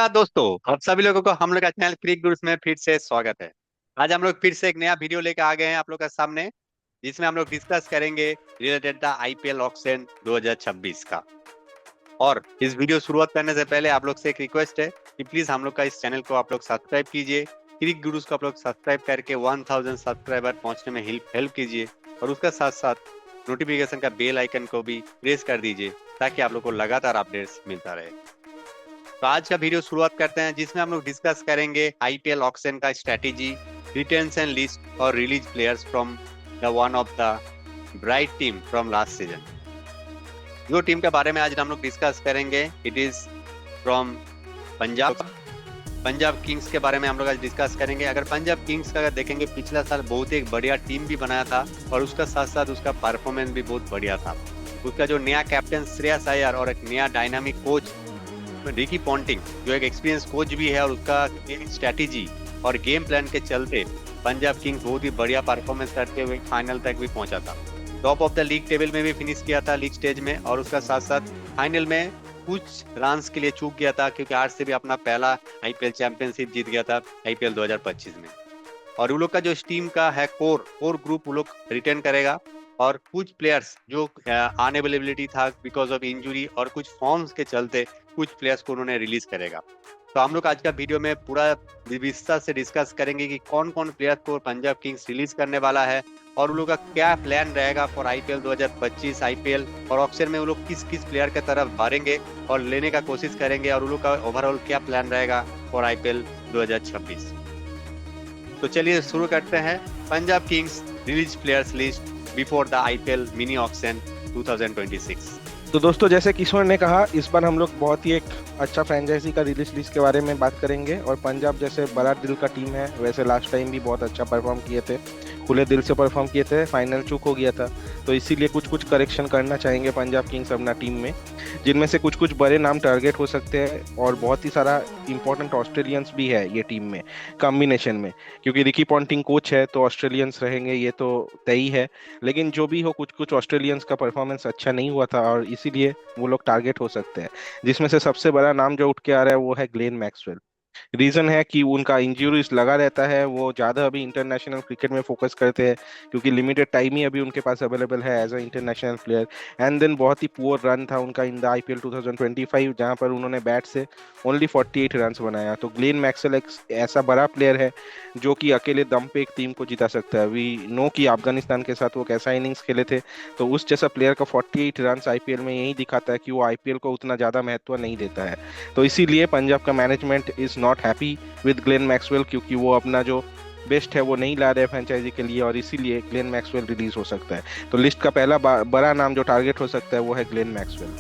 नमस्कार दोस्तों, आप सभी लोगों को हम लोग का चैनल क्रिक गुरुस में फिर से स्वागत है। आज हम लोग फिर से एक नया वीडियो लेकर आ गए हैं आप लोग का सामने, जिसमें हम लोग डिस्कस करेंगे रिलेटेड द आईपीएल ऑक्शन 2026 का। और इस वीडियो शुरुआत करने से पहले आप लोग से एक रिक्वेस्ट है कि प्लीज हम लोग का इस चैनल को आप लोग सब्सक्राइब कीजिए। क्रिक गुरुस को आप लोग सब्सक्राइब करके 1000 सब्सक्राइबर पहुंचने में हेल्प कीजिए, और उसका साथ साथ नोटिफिकेशन का बेल आइकन को भी प्रेस कर दीजिए, ताकि आप लोग को लगातार अपडेट्स मिलता रहे। तो आज का वीडियो शुरुआत करते हैं, जिसमें हम लोग डिस्कस करेंगे आईपीएल ऑक्शन का स्ट्रेटेजी, रिटेंशन लिस्ट और release players from the one of the bright team from last season. जो टीम के बारे में आज हम लोग डिस्कस करेंगे, it is from Punjab Punjab Kings के बारे में हम लोग आज डिस्कस करेंगे। अगर पंजाब किंग्स का अगर देखेंगे, पिछला साल बहुत ही बढ़िया टीम भी बनाया था, और उसका साथ साथ उसका परफॉर्मेंस भी बहुत बढ़िया था। उसका जो नया कैप्टन श्रेयस अय्यर और एक नया डायनामिक कोच रिकी पॉन्टिंग, जो एक एक्सपीरियंस कोच भी है, और उसका स्ट्रेटेजी और गेम प्लान के चलते पंजाब किंग्स बहुत ही बढ़िया परफॉर्मेंस करते हुए फाइनल तक भी पहुंचा था। Top of the league table में भी फिनिश किया था लीग स्टेज में, और उसका साथ साथ फाइनल में कुछ रन्स के लिए चूक गया था, क्योंकि आरसीबी अपना पहला आईपीएल चैंपियनशिप जीत गया था आईपीएल 2025 में। और उन लोग का जो इस टीम का है कोर ग्रुप वो लोग रिटेन करेगा, और कुछ प्लेयर्स जो अनअवेलेबिलिटी था बिकॉज ऑफ इंजुरी और कुछ फॉर्म्स के चलते कुछ प्लेयर्स को उन्होंने रिलीज करेगा। तो हम लोग आज का वीडियो में पूरा विस्तार से डिस्कस करेंगे कि कौन कौन प्लेयर को पंजाब किंग्स रिलीज करने वाला है, और उन लोग का क्या प्लान रहेगा फॉर आईपीएल 2025 आईपीएल, और ऑक्शन में वो लोग किस किस प्लेयर के तरफ बढ़ेंगे और लेने का कोशिश करेंगे, और उन लोग का ओवरऑल क्या प्लान रहेगा फॉर आईपीएल 2026। तो चलिए शुरू करते हैं। Punjab Kings release players list before the IPL mini auction 2026। तो दोस्तों, जैसे किशोर ने कहा, इस बार हम लोग बहुत ही एक अच्छा फ्रेंचाइजी का रिलीज लिस्ट के बारे में बात करेंगे। और पंजाब जैसे बड़ा दिल का टीम है, वैसे लास्ट टाइम भी बहुत अच्छा परफॉर्म किए थे, खुले दिल से परफॉर्म किए थे, फाइनल चूक हो गया था। तो इसीलिए कुछ कुछ करेक्शन करना चाहेंगे पंजाब किंग्स अपना टीम में, जिनमें से कुछ कुछ बड़े नाम टारगेट हो सकते हैं, और बहुत ही सारा इंपॉर्टेंट ऑस्ट्रेलियंस भी है ये टीम में कॉम्बिनेशन में। क्योंकि रिकी पॉन्टिंग कोच है, तो ऑस्ट्रेलियंस रहेंगे, ये तो तय ही है। लेकिन जो भी हो, कुछ कुछ ऑस्ट्रेलियंस का परफॉर्मेंस अच्छा नहीं हुआ था, और इसीलिए वो लोग टारगेट हो सकते हैं। जिसमें से सबसे बड़ा नाम जो उठ के आ रहा है वो है ग्लेन मैक्सवेल। रीजन है कि उनका इंजरीज लगा रहता है, वो ज्यादा अभी इंटरनेशनल क्रिकेट में फोकस करते हैं, क्योंकि लिमिटेड टाइम ही अभी उनके पास अवेलेबल है as a international player. And then बहुत ही पुअर रन था उनका इन द आईपीएल 2025, जहां पर उन्होंने बैट से ओनली 48 रन बनाया। तो ग्लेन मैक्सवेल एक ऐसा बड़ा प्लेयर है जो कि अकेले दम पे एक टीम को जिता सकता है। वी नो कि अफगानिस्तान के साथ वो कैसा इनिंग्स खेले थे। तो उस जैसा प्लेयर का 48 रन आईपीएल में यही दिखाता है कि वो आईपीएल को उतना ज्यादा महत्व नहीं देता है। तो इसीलिए पंजाब का management is not happy with Glenn Maxwell, क्योंकि वो अपना जो बेस्ट है वो नहीं ला रहे फ्रेंचाइजी के लिए, और इसीलिए ग्लेन मैक्सवेल रिलीज हो सकता है। तो लिस्ट का पहला बड़ा नाम जो टारगेट हो सकता है वो है ग्लेन मैक्सवेल।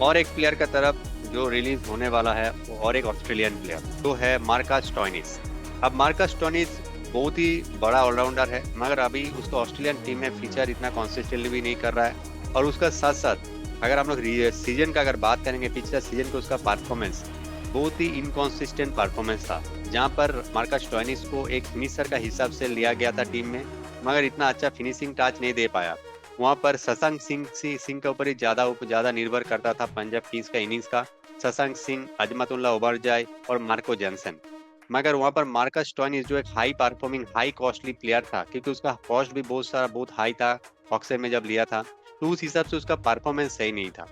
और एक प्लेयर का तरफ जो रिलीज होने वाला है, वो और एक ऑस्ट्रेलियन प्लेयर जो है मार्कस स्टोइनिस। अब मार्कस स्टोइनिस बहुत ही बड़ा ऑलराउंडर है, मगर अभी उसको ऑस्ट्रेलियन टीम में फीचर इतना कॉन्सिस्टेंटली भी नहीं कर रहा है। और उसका साथ साथ अगर हम लोग सीजन का अगर बात करेंगे, पिछला सीजन को उसका परफॉर्मेंस बहुत ही इनकॉन्सिस्टेंट परफॉर्मेंस था, जहां पर मार्कस स्टोइनिस को एक फिनिशर का हिसाब से लिया गया था टीम में, मगर इतना अच्छा फिनिशिंग टच नहीं दे पाया। वहां पर शशांक सिंह के ऊपर ही ज्यादा निर्भर करता था पंजाब किंग्स का इनिंग्स का। शशांक सिंह, अजमतुल्लाह ओबरजाई और मार्को जॉनसन। मगर वहां पर मार्कस स्टोइनिस जो एक high performing high costly player था, क्योंकि उसका कॉस्ट भी बहुत हाई था ऑक्शन में जब लिया था, तो उस हिसाब से उसका परफॉर्मेंस सही नहीं था।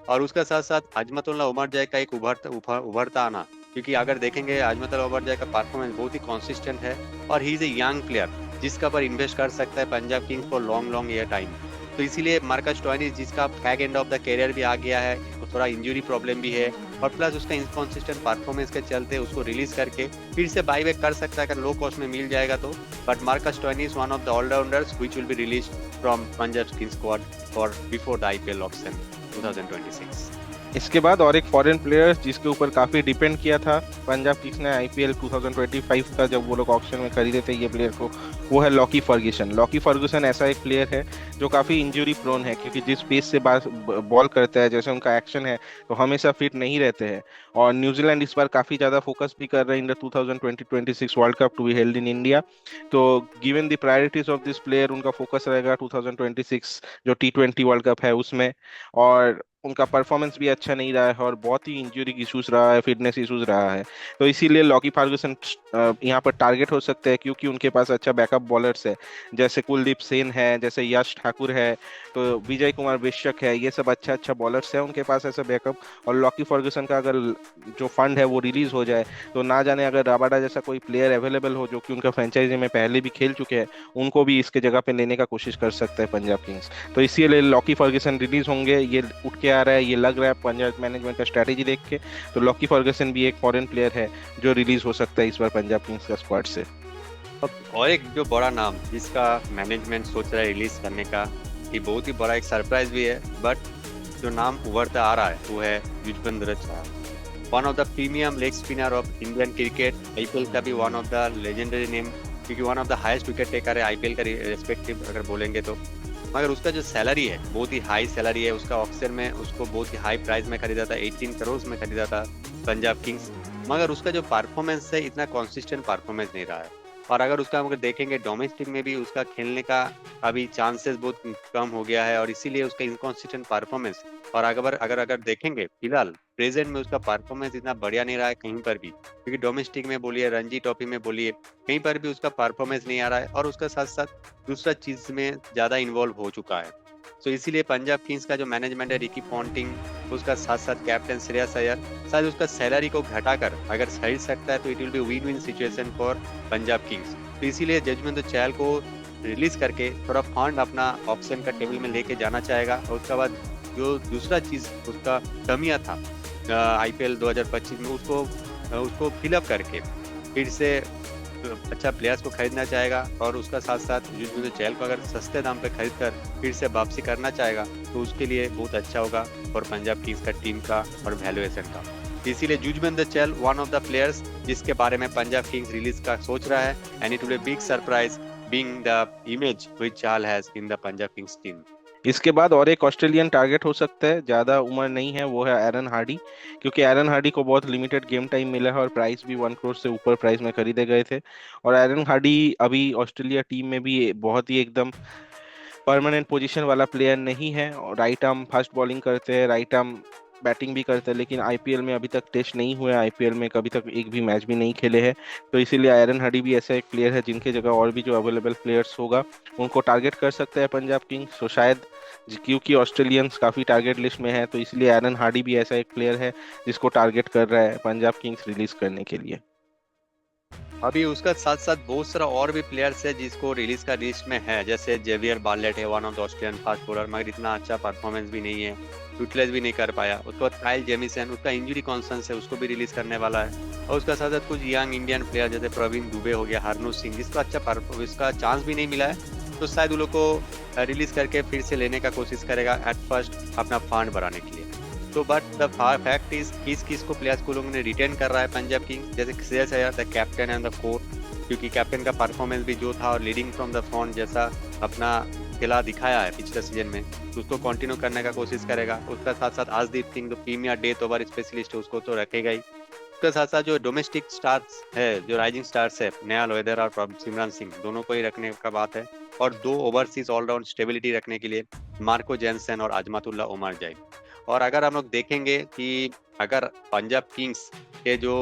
और उसका साथ साथ अजमतुल्लाह ओबरजाई का एक उभरता आना, क्योंकि अगर देखेंगे अजमतुल्लाह ओबरजाई का परफॉर्मेंस बहुत ही कंसिस्टेंट है, और he is a young player जिसका पर इन्वेस्ट कर सकता है Punjab Kings for long year time. तो इसीलिए मार्कस स्टोइनिस, जिसका fag end of the career भी आ गया है, थोड़ा इंजरी प्रॉब्लम भी है, और प्लस उसका इनकॉन्सिस्टेंट परफॉर्मेंस के चलते उसको रिलीज करके फिर से बाईबैक कर सकता है अगर लो कॉस्ट में मिल जाएगा तो। But Marcus Stoinis one of the allrounders which will be release from Punjab Kings squad for before the IPL auction 2026। इसके बाद और एक फॉरेन प्लेयर जिसके ऊपर काफी डिपेंड किया था पंजाब किंग्स ने आईपीएल 2025 का, जब वो लोग ऑक्शन में खरीदे थे ये प्लेयर को, वो है लॉकी फर्ग्यूसन। लॉकी फर्ग्यूसन ऐसा एक प्लेयर है जो काफी इंजरी प्रोन है, क्योंकि जिस पेस से बॉल करता है, जैसे उनका एक्शन है, तो हमेशा फिट नहीं रहते हैं। और न्यूजीलैंड इस बार काफी ज्यादा फोकस भी कर रहे हैं in the 2026 world cup to be held in India. तो given the priorities of this player, उनका फोकस रहेगा 2026 जो T20 वर्ल्ड कप है उसमें। और उनका परफॉर्मेंस भी अच्छा नहीं रहा है और बहुत ही इंजरी इश्यूज रहा है, फिटनेस इश्यूज रहा है। तो इसीलिए लॉकी फर्गुसन यहाँ पर टारगेट हो सकते हैं, क्योंकि उनके पास अच्छा बैकअप बॉलर्स है, जैसे कुलदीप सेन है, जैसे यश ठाकुर है, तो विजय कुमार बेशक है। ये सब अच्छा अच्छा बॉलर्स है उनके पास ऐसे बैकअप। और लॉकी फर्गुसन का अगर जो फंड है वो रिलीज हो जाए, तो ना जाने अगर रबाडा जैसा कोई प्लेयर अवेलेबल हो जो कि उनका फ्रेंचाइजी में पहले भी खेल चुके हैं, उनको भी इसके जगह पे लेने का कोशिश कर सकता है पंजाब किंग्स। तो इसीलिए लॉकी फर्गुसन रिलीज होंगे, ये उठ के आ रहा है, ये लग रहा है पंजाब मैनेजमेंट का स्ट्रैटेजी देख के। तो लॉकी फर्गुसन भी एक फॉरेन प्लेयर है जो रिलीज हो सकता है इस बार पंजाब किंग्स का स्क्वाड से। और एक जो बड़ा नाम जिसका मैनेजमेंट सोच रहा है रिलीज करने का, ये बहुत ही बड़ा एक सरप्राइज भी है, बट जो नाम उभरता आ रहा है वो है Yuzvendra Chahal, one of the premium leg spinner of Indian cricket, IPL का भी one of the legendary name, क्योंकि one of the highest wicket taker है आईपीएल का रेस्पेक्टिव अगर बोलेंगे तो। मगर उसका जो सैलरी है बहुत ही हाई सैलरी है, उसका ऑक्शन में उसको बहुत ही हाई प्राइस में खरीदा था, 18 करोड़ में खरीदा था पंजाब किंग्स। मगर उसका जो परफॉर्मेंस है इतना कंसिस्टेंट परफॉर्मेंस नहीं रहा है। और अगर उसका अगर देखेंगे डोमेस्टिक में भी उसका खेलने का अभी चांसेस बहुत कम हो गया है, और इसीलिए उसका इनकॉन्सिस्टेंट परफॉर्मेंस। और अगर अगर अगर देखेंगे फिलहाल प्रेजेंट में उसका परफॉर्मेंस इतना बढ़िया नहीं रहा है कहीं पर भी, क्योंकि डोमेस्टिक में बोलिए, रणजी ट्रॉफी में बोलिए, कहीं पर भी उसका परफॉर्मेंस नहीं आ रहा है, और उसका साथ साथ दूसरा चीज में ज्यादा इन्वॉल्व हो चुका है। तो इसीलिए पंजाब किंग्स का जो मैनेजमेंट है, रिकी पॉन्टिंग, उसका साथ साथ कैप्टन श्रेयस अय्यर, शायद उसका सैलरी को घटाकर अगर खरीद सकता है तो it will be win win situation for Punjab Kings. तो इसीलिए जजमेंट चहल को रिलीज करके थोड़ा फंड अपना ऑप्शन का टेबल में लेके जाना चाहेगा। और उसके बाद जो दूसरा चीज उसका कमियां था आईपीएल 2025 में, उसको फिलअप करके फिर से अच्छा प्लेयर्स को खरीदना चाहेगा। और उसका साथ साथ युजवेंद्र चहल को अगर सस्ते दाम पे खरीद कर फिर से वापसी करना चाहेगा तो उसके लिए बहुत अच्छा होगा और पंजाब किंग्स का टीम का और वैल्यूएशन का। इसीलिए Yuzvendra Chahal one of the players जिसके बारे में पंजाब किंग्स रिलीज का सोच रहा है, and it will be big surprise being the image which Chahal has in the Punjab Kings team. इसके बाद और एक ऑस्ट्रेलियन टारगेट हो सकता है, ज्यादा उम्र नहीं है, वो है एरन हार्डी। क्योंकि एरन हार्डी को बहुत लिमिटेड गेम टाइम मिला है और प्राइस भी 1 करोड़ से ऊपर प्राइस में खरीदे गए थे। और एरन हार्डी अभी ऑस्ट्रेलिया टीम में भी बहुत ही एकदम परमानेंट पोजीशन वाला प्लेयर नहीं है। राइट आर्म फास्ट बॉलिंग करते हैं, राइट आर्म बैटिंग भी करते हैं, लेकिन आईपीएल में अभी तक टेस्ट नहीं हुआ है, आईपीएल में कभी तक एक भी मैच भी नहीं खेले हैं। तो इसीलिए आयरन हडी भी ऐसा एक प्लेयर है जिनके जगह और भी जो अवेलेबल प्लेयर्स होगा उनको टारगेट कर सकते हैं पंजाब किंग्स। तो शायद क्योंकि ऑस्ट्रेलियंस काफी टारगेट लिस्ट में है, तो इसलिए आयरन हार्डी भी ऐसा एक प्लेयर है जिसको टारगेट कर रहा है पंजाब किंग्स रिलीज करने के लिए। अभी उसका साथ साथ बहुत सारा और भी प्लेयर्स है जिसको रिलीज का लिस्ट में है, जैसे जेवियर बार्लेट है, one of the Australian fast bowler, मगर इतना अच्छा परफॉर्मेंस भी नहीं है, यूटिलाइज भी नहीं कर पाया। उसके बाद काइल जेमिसन, उसका इंजरी कॉन्सर्न है, उसको भी रिलीज करने वाला है। और उसका साथ साथ कुछ यंग इंडियन प्लेयर जैसे प्रवीण दुबे हो गया, हरनूर सिंह, जिसको अच्छा इसका चांस भी नहीं मिला है, तो शायद उन लोग को रिलीज करके फिर से लेने का कोशिश करेगा एट फर्स्ट अपना फंड बढ़ाने के लिए। तो बट द फैक्ट इज किस को प्लेयर्स को लोगों ने रिटेन कर रहा है पंजाब किंग्स, जैसे Shreyas Iyer the captain and the core, क्योंकि कैप्टन का परफॉर्मेंस भी जो था और लीडिंग फ्रॉम द फ्रंट जैसा अपना खेला दिखाया है पिछले सीजन में, तो उसको कंटिन्यू करने का कोशिश करेगा। उसका साथ साथ आजदीप सिंह जो प्रीमियर डेथ ओवर स्पेशलिस्ट है उसको तो रखेगा ही। उसके साथ साथ जो डोमेस्टिक स्टार्स है, जो राइजिंग स्टार्स है, नया लोहेदर और सिमरन सिंह, दोनों को ही रखने का बात है। और 2 ओवरसीज ऑलराउंड स्टेबिलिटी रखने के लिए मार्को जेनसन और अजमतुल्लाह उमर जाए। और अगर हम लोग देखेंगे कि अगर पंजाब किंग्स के जो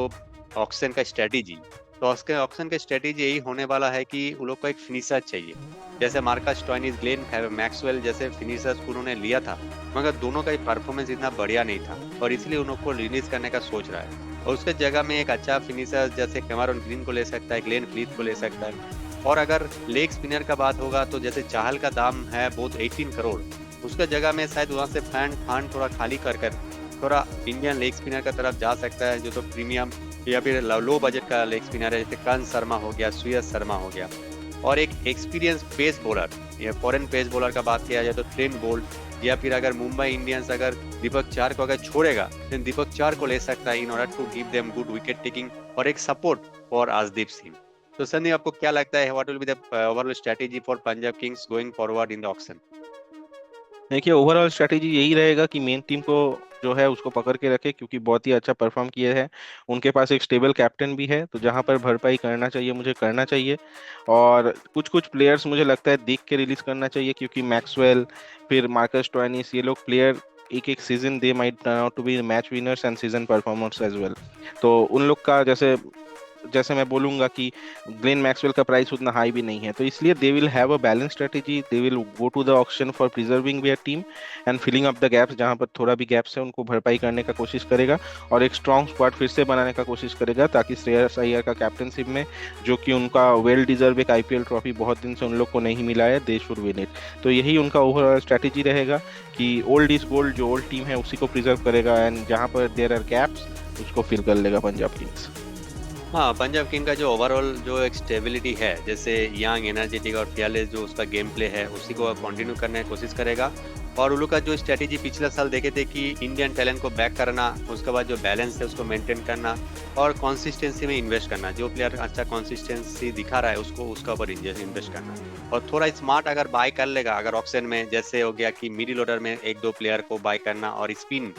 ऑक्शन का स्ट्रेटेजी, तो उसके ऑक्शन का स्ट्रेटेजी यही होने वाला है कि उन लोग को एक फिनिशर चाहिए, जैसे मार्कस स्टोइनिस, ग्लेन मैक्सवेल जैसे फिनिशर्स उन्होंने लिया था, मगर दोनों का ही परफॉर्मेंस इतना बढ़िया नहीं था, और इसलिए उन लोग को रिलीज करने का सोच रहा है। और उसके जगह में एक अच्छा फिनिशर जैसे कैमरन ग्रीन को ले सकता है, ग्लेन फ्लीथ को ले सकता है। और अगर लेग स्पिनर का बात होगा तो जैसे चाहल का दाम है बहुत 18 करोड़, उसका जगह में शायद वहाँ से फंड थोड़ा खाली कर थोड़ा इंडियन लेग स्पिनर का तरफ जा सकता है, जो तो प्रीमियम या फिर लो बजट का लेग स्पिनर है, जैसे कंस शर्मा हो गया, सुयश शर्मा हो गया। और एक एक्सपीरियंस पेस बॉलर या फॉरेन पेस बॉलर का बात किया जाए तो ट्रेंट बोल्ट, या फिर अगर मुंबई इंडियंस अगर दीपक चार को अगर छोड़ेगा तो दीपक चार को ले सकता है in order to give them good wicket taking और एक सपोर्ट फॉर आजदीप सिंह। तो संदीप, आपको क्या लगता है what will be the overall strategy for Punjab Kings going forward in the auction? देखिए, ओवरऑल स्ट्रेटेजी यही रहेगा कि मेन टीम को जो है उसको पकड़ के रखे, क्योंकि बहुत ही अच्छा परफॉर्म किए हैं। उनके पास एक स्टेबल कैप्टन भी है, तो जहां पर भरपाई करना चाहिए मुझे करना चाहिए। और कुछ कुछ प्लेयर्स मुझे लगता है देख के रिलीज करना चाहिए, क्योंकि मैक्सवेल, फिर मार्कस स्टोइनिस, ये लोग प्लेयर एक एक season they might turn out to be match winners and season performers as well. तो उन लोग का जैसे जैसे मैं बोलूंगा कि ग्लेन मैक्सवेल का प्राइस उतना हाई भी नहीं है, तो इसलिए they will have a balance strategy. They will go to the auction for preserving their team and filling up the gaps, जहां पर थोड़ा भी गैप्स है उनको भरपाई करने का कोशिश करेगा और एक स्ट्रॉन्ग स्क्वाड फिर से बनाने का कोशिश करेगा, ताकि श्रेयस अय्यर का कैप्टनशिप में, जो कि उनका वेल डिजर्व एक आईपीएल ट्रॉफी बहुत दिन से उन लोग को नहीं मिला है, दे शुड विन इट। तो यही उनका ओवरऑल स्ट्रेटेजी रहेगा कि ओल्ड इज गोल्ड, जो ओल्ड टीम है उसी को प्रिजर्व करेगा एंड जहां पर देयर आर गैप्स उसको फिल कर लेगा पंजाब किंग्स। हाँ, पंजाब किंग का जो ओवरऑल जो एक स्टेबिलिटी है, जैसे यंग एनर्जेटिक और फियरलेस जो उसका गेम प्ले है, उसी को कंटिन्यू करने की कोशिश करेगा। और उन लोग का जो स्ट्रेटेजी पिछले साल देखे थे कि इंडियन टैलेंट को बैक करना, उसके बाद जो बैलेंस है उसको मेंटेन करना और कंसिस्टेंसी में इन्वेस्ट करना। जो प्लेयर अच्छा कंसिस्टेंसी दिखा रहा है उसको उसका ऊपर इन्वेस्ट करना और थोड़ा स्मार्ट अगर बाय कर लेगा, अगर ऑप्शन में जैसे हो गया कि मिडिल ऑर्डर में एक दो प्लेयर को बाय करना और स्पिन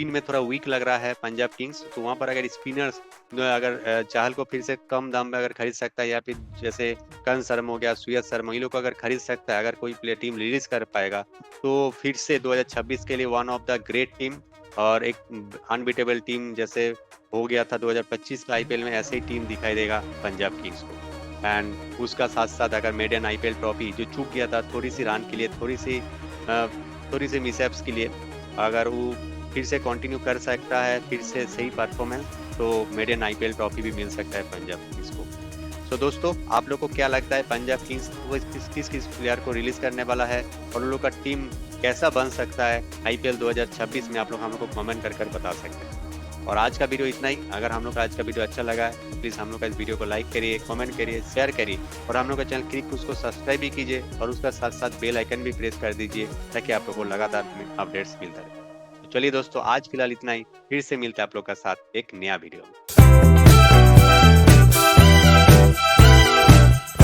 में थोड़ा वीक लग रहा है पंजाब किंग्स, तो वहां पर अगर स्पिनर्स अगर चाहल को फिर से कम दाम में अगर खरीद सकता है, या फिर जैसे कर्ण शर्मा हो गया, सुयश शर्मा, इन लोग को अगर खरीद सकता है, अगर कोई प्लेयर टीम रिलीज कर पाएगा, तो फिर से 2026 के लिए one of the great team और एक अनबीटेबल टीम जैसे हो गया था 2025 का आईपीएल में, ऐसे ही टीम दिखाई देगा पंजाब किंग्स को। एंड उसका साथ साथ अगर मेडन आईपीएल ट्रॉफी जो चूक गया था थोड़ी सी रन के लिए, थोड़ी सी मिसहैप्स के लिए, अगर वो फिर से कंटिन्यू कर सकता है, फिर से सही परफॉर्मेंस, तो मेडन आईपीएल ट्रॉफी भी मिल सकता है पंजाब किंग्स को। तो दोस्तों, आप लोग को क्या लगता है पंजाब किंग्स वो किस प्लेयर को रिलीज करने वाला है और उन लोग का टीम कैसा बन सकता है आईपीएल 2026 में, आप लोग हम लोग को कमेंट कर बता सकते हैं। और आज का वीडियो इतना ही। अगर हम लोग का आज का वीडियो अच्छा लगा है तो प्लीज़ हम लोग का इस वीडियो को लाइक करिए, कमेंट करिए, शेयर करिए और हम लोग का चैनल क्लिक उसको सब्सक्राइब भी कीजिए और उसका साथ साथ बेल आइकन भी प्रेस कर दीजिए, ताकि आप लोग को लगातार अपडेट्स मिलता रहे। तो चलिए दोस्तों, आज फिलहाल इतना ही। फिर से मिलता है आप लोग का साथ एक नया वीडियो में।